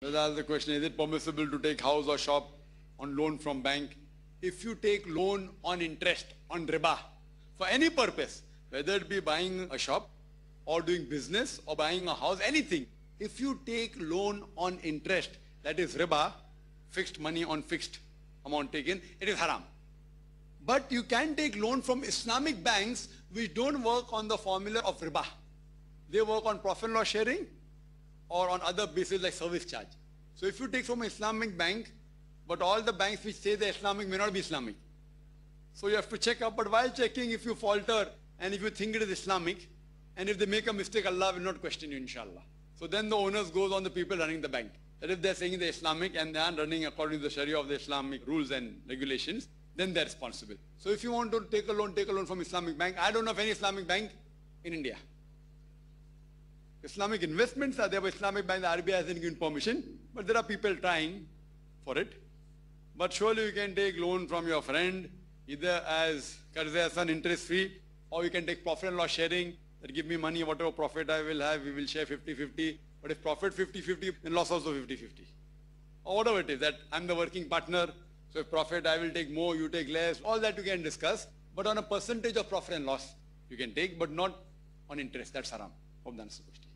Let's ask the question, is it permissible to take house or shop on loan from bank? If you take loan on interest, on riba, for any purpose, whether it be buying a shop or doing business or buying a house, anything, if you take loan on interest, that is riba, fixed money on fixed amount taken, it is haram. But you can take loan from Islamic banks which don't work on the formula of riba. They work on profit and loss sharing or on other bases like service charge. So if you take from an Islamic bank, but all the banks which say they're Islamic may not be Islamic. So you have to check up, but while checking, if you falter and if you think it is Islamic, and if they make a mistake, Allah will not question you, inshallah. So then the onus goes on the people running the bank. That if they're saying they're Islamic and they aren't running according to the Sharia of the Islamic rules and regulations, then they're responsible. So if you want to take a loan from Islamic bank. I don't know of any Islamic bank in India. Islamic investments are there, but Islamic bank, the RBI hasn't given permission, but there are people trying for it. But surely you can take loan from your friend, either as Qarz-e-Hasan interest free, or you can take profit and loss sharing, that give me money, whatever profit I will have, we will share 50-50. But if profit 50-50, then loss also 50-50. Or whatever it is, that I'm the working partner, so if profit I will take more, you take less, all that you can discuss. But on a percentage of profit and loss, you can take, but not on interest, that's haram. Hope that answers the question.